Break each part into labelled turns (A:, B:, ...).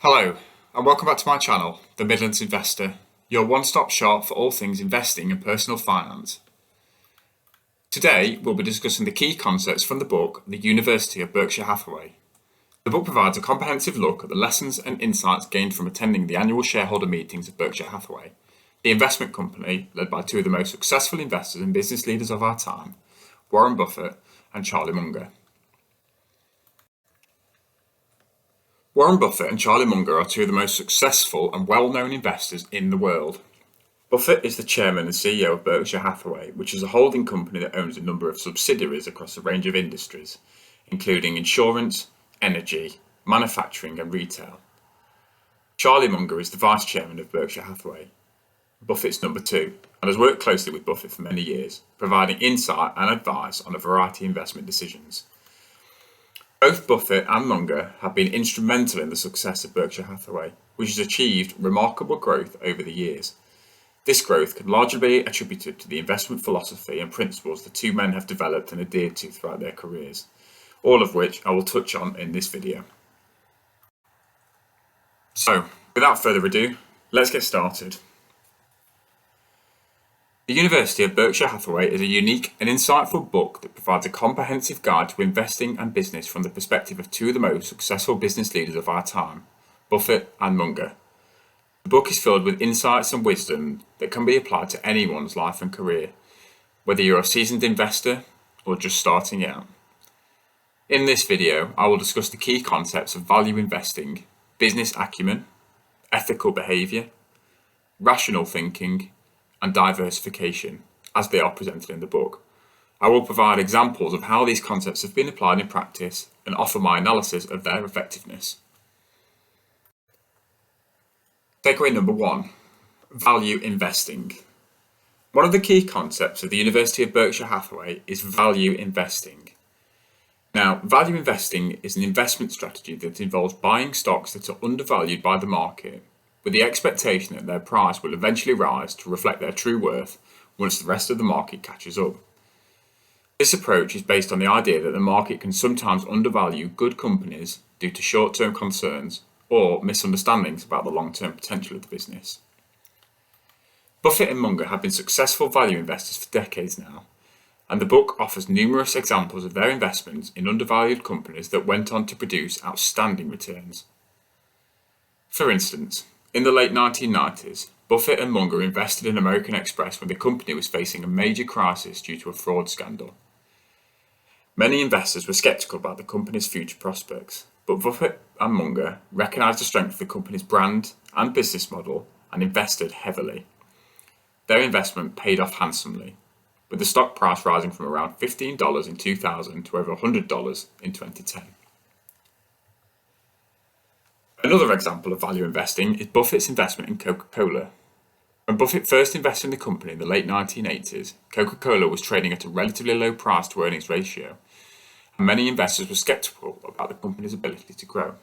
A: Hello, and welcome back to my channel, The Midlands Investor, your one-stop shop for all things investing and personal finance. Today, we'll be discussing the key concepts from the book, The University of Berkshire Hathaway. The book provides a comprehensive look at the lessons and insights gained from attending the annual shareholder meetings of Berkshire Hathaway, the investment company led by two of the most successful investors and business leaders of our time, Warren Buffett and Charlie Munger. Warren Buffett and Charlie Munger are two of the most successful and well-known investors in the world. Buffett is the chairman and CEO of Berkshire Hathaway, which is a holding company that owns a number of subsidiaries across a range of industries, including insurance, energy, manufacturing and retail. Charlie Munger is the vice chairman of Berkshire Hathaway, Buffett's number two, and has worked closely with Buffett for many years, providing insight and advice on a variety of investment decisions. Both Buffett and Munger have been instrumental in the success of Berkshire Hathaway, which has achieved remarkable growth over the years. This growth can largely be attributed to the investment philosophy and principles the two men have developed and adhered to throughout their careers, all of which I will touch on in this video. So, without further ado, let's get started. The University of Berkshire Hathaway is a unique and insightful book that provides a comprehensive guide to investing and business from the perspective of two of the most successful business leaders of our time, Buffett and Munger. The book is filled with insights and wisdom that can be applied to anyone's life and career, whether you're a seasoned investor or just starting out. In this video, I will discuss the key concepts of value investing, business acumen, ethical behaviour, rational thinking, and diversification, as they are presented in the book. I will provide examples of how these concepts have been applied in practice and offer my analysis of their effectiveness. Takeaway number 1, value investing. One of the key concepts of the University of Berkshire Hathaway is value investing. Now, value investing is an investment strategy that involves buying stocks that are undervalued by the market, with the expectation that their price will eventually rise to reflect their true worth once the rest of the market catches up. This approach is based on the idea that the market can sometimes undervalue good companies due to short-term concerns or misunderstandings about the long-term potential of the business. Buffett and Munger have been successful value investors for decades now, and the book offers numerous examples of their investments in undervalued companies that went on to produce outstanding returns. For instance, in the late 1990s, Buffett and Munger invested in American Express when the company was facing a major crisis due to a fraud scandal. Many investors were skeptical about the company's future prospects, but Buffett and Munger recognized the strength of the company's brand and business model and invested heavily. Their investment paid off handsomely, with the stock price rising from around $15 in 2000 to over $100 in 2010. Another example of value investing is Buffett's investment in Coca-Cola. When Buffett first invested in the company in the late 1980s, Coca-Cola was trading at a relatively low price to earnings ratio, and many investors were skeptical about the company's ability to grow.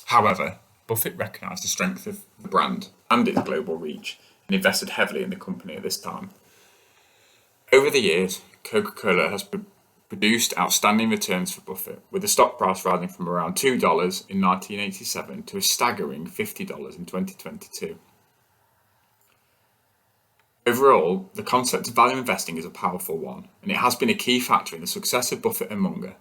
A: However, Buffett recognized the strength of the brand and its global reach and invested heavily in the company at this time. Over the years, Coca-Cola has produced outstanding returns for Buffett, with the stock price rising from around $2 in 1987 to a staggering $50 in 2022. Overall, the concept of value investing is a powerful one, and it has been a key factor in the success of Buffett and Munger.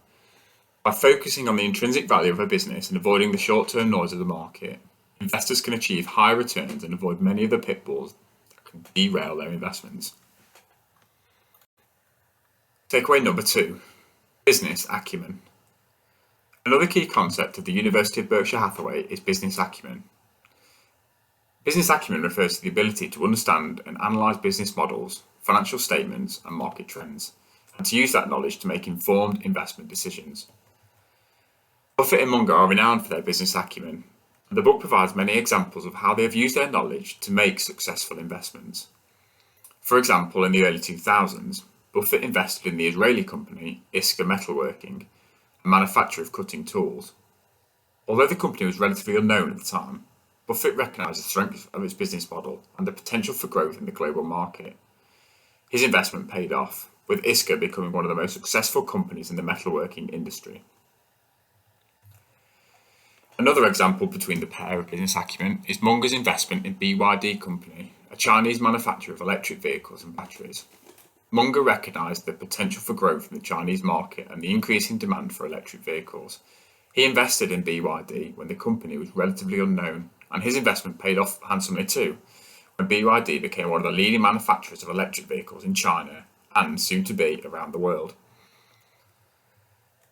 A: By focusing on the intrinsic value of a business and avoiding the short-term noise of the market, investors can achieve higher returns and avoid many of the pitfalls that can derail their investments. Takeaway number 2, business acumen. Another key concept of the University of Berkshire Hathaway is business acumen. Business acumen refers to the ability to understand and analyse business models, financial statements, and market trends, and to use that knowledge to make informed investment decisions. Buffett and Munger are renowned for their business acumen, and the book provides many examples of how they have used their knowledge to make successful investments. For example, in the early 2000s, Buffett invested in the Israeli company Isker Metalworking, a manufacturer of cutting tools. Although the company was relatively unknown at the time, Buffett recognised the strength of its business model and the potential for growth in the global market. His investment paid off, with Isker becoming one of the most successful companies in the metalworking industry. Another example between the pair of business acumen is Munger's investment in BYD Company, a Chinese manufacturer of electric vehicles and batteries. Munger recognised the potential for growth in the Chinese market and the increasing demand for electric vehicles. He invested in BYD when the company was relatively unknown, and his investment paid off handsomely too, when BYD became one of the leading manufacturers of electric vehicles in China and soon to be around the world.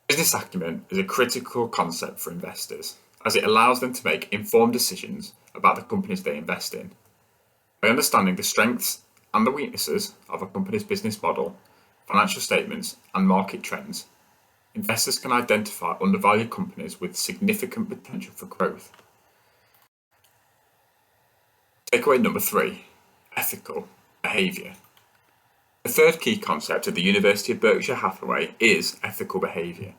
A: Business acumen is a critical concept for investors, as it allows them to make informed decisions about the companies they invest in. By understanding the strengths and the weaknesses of a company's business model, financial statements, and market trends, investors can identify undervalued companies with significant potential for growth. Takeaway number 3, ethical behaviour. The third key concept of the University of Berkshire Hathaway is ethical behaviour.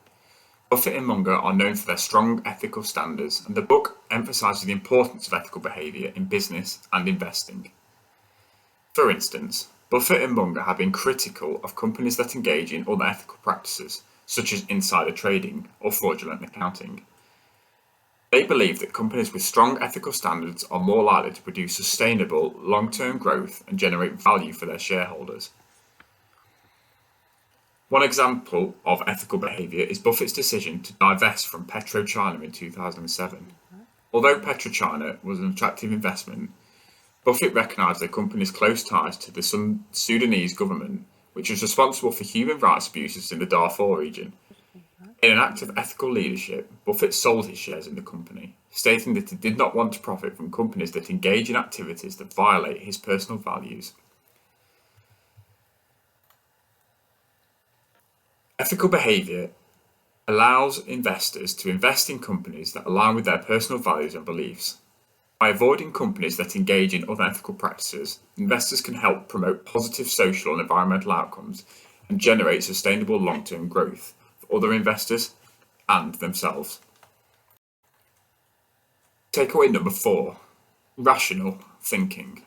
A: Buffett and Munger are known for their strong ethical standards, and the book emphasises the importance of ethical behaviour in business and investing. For instance, Buffett and Munger have been critical of companies that engage in unethical practices, such as insider trading or fraudulent accounting. They believe that companies with strong ethical standards are more likely to produce sustainable, long-term growth and generate value for their shareholders. One example of ethical behaviour is Buffett's decision to divest from Pecaut in 2007. Although Pecaut was an attractive investment, Buffett recognised the company's close ties to the Sudanese government, which was responsible for human rights abuses in the Darfur region. In an act of ethical leadership, Buffett sold his shares in the company, stating that he did not want to profit from companies that engage in activities that violate his personal values. Ethical behaviour allows investors to invest in companies that align with their personal values and beliefs. By avoiding companies that engage in unethical practices, investors can help promote positive social and environmental outcomes and generate sustainable long-term growth for other investors and themselves. Takeaway number 4, rational thinking.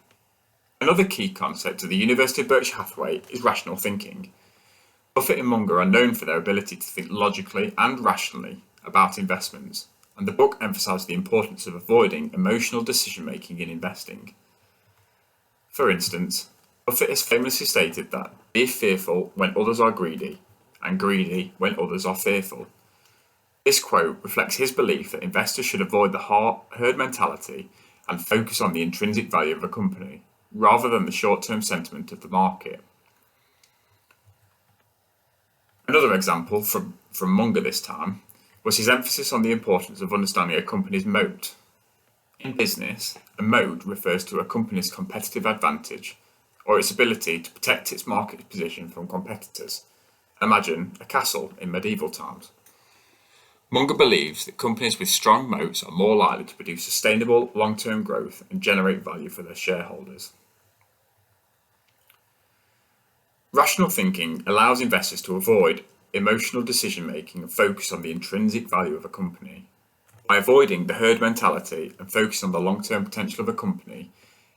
A: Another key concept of the University of Berkshire Hathaway is rational thinking. Buffett and Munger are known for their ability to think logically and rationally about investments, and the book emphasised the importance of avoiding emotional decision-making in investing. For instance, Buffett has famously stated that be fearful when others are greedy, and greedy when others are fearful. This quote reflects his belief that investors should avoid the herd mentality and focus on the intrinsic value of a company, rather than the short-term sentiment of the market. Another example from Munger this time was his emphasis on the importance of understanding a company's moat. In business, a moat refers to a company's competitive advantage or its ability to protect its market position from competitors. Imagine a castle in medieval times. Munger believes that companies with strong moats are more likely to produce sustainable long-term growth and generate value for their shareholders. Rational thinking allows investors to avoid emotional decision-making and focus on the intrinsic value of a company. By avoiding the herd mentality and focusing on the long-term potential of a company,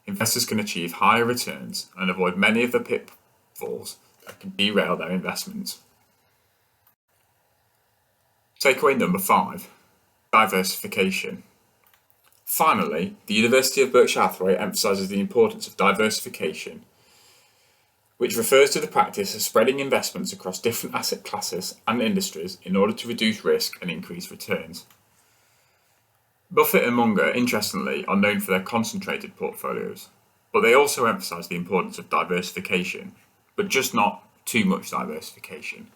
A: investors can achieve higher returns and avoid many of the pitfalls that can derail their investments. Takeaway number 5, diversification. Finally, the University of Berkshire Hathaway emphasises the importance of diversification, which refers to the practice of spreading investments across different asset classes and industries in order to reduce risk and increase returns. Buffett and Munger, interestingly, are known for their concentrated portfolios, but they also emphasise the importance of diversification, but just not too much diversification.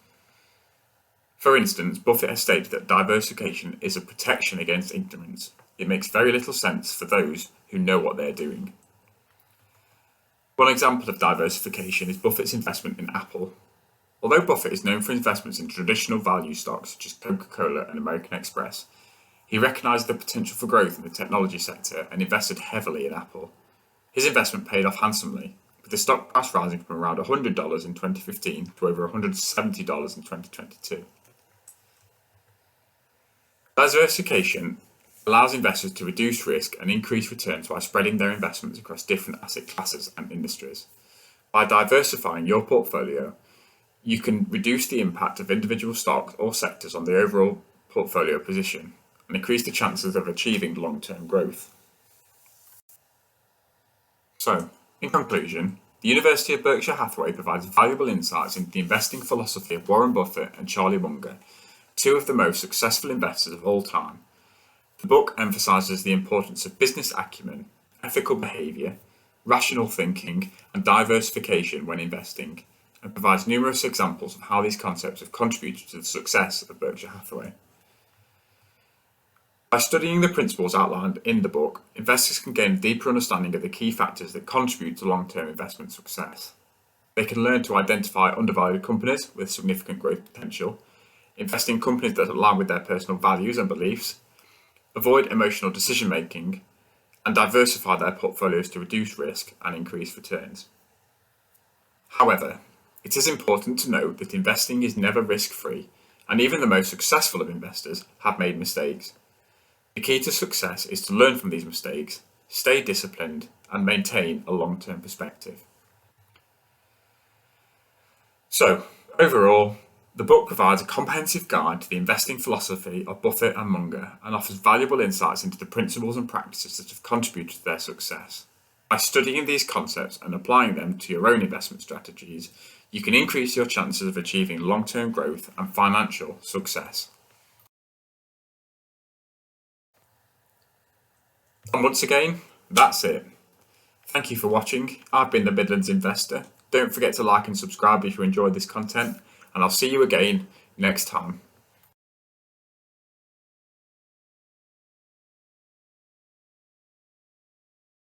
A: For instance, Buffett has stated that diversification is a protection against ignorance. It makes very little sense for those who know what they're doing. One example of diversification is Buffett's investment in Apple. Although Buffett is known for investments in traditional value stocks such as Coca-Cola and American Express, he recognised the potential for growth in the technology sector and invested heavily in Apple. His investment paid off handsomely, with the stock price rising from around $100 in 2015 to over $170 in 2022. Diversification allows investors to reduce risk and increase returns by spreading their investments across different asset classes and industries. By diversifying your portfolio, you can reduce the impact of individual stocks or sectors on the overall portfolio position, and increase the chances of achieving long-term growth. So, in conclusion, the University of Berkshire Hathaway provides valuable insights into the investing philosophy of Warren Buffett and Charlie Munger, two of the most successful investors of all time. The book emphasizes the importance of business acumen, ethical behavior, rational thinking, and diversification when investing, and provides numerous examples of how these concepts have contributed to the success of Berkshire Hathaway. By studying the principles outlined in the book, investors can gain a deeper understanding of the key factors that contribute to long-term investment success. They can learn to identify undervalued companies with significant growth potential, invest in companies that align with their personal values and beliefs, avoid emotional decision-making, and diversify their portfolios to reduce risk and increase returns. However, it is important to note that investing is never risk-free, and even the most successful of investors have made mistakes. The key to success is to learn from these mistakes, stay disciplined, and maintain a long-term perspective. So, overall, the book provides a comprehensive guide to the investing philosophy of Buffett and Munger and offers valuable insights into the principles and practices that have contributed to their success. By studying these concepts and applying them to your own investment strategies, you can increase your chances of achieving long-term growth and financial success. And once again, that's it. Thank you for watching. I've been the Midlands Investor. Don't forget to like and subscribe if you enjoyed this content, and I'll see you again next time.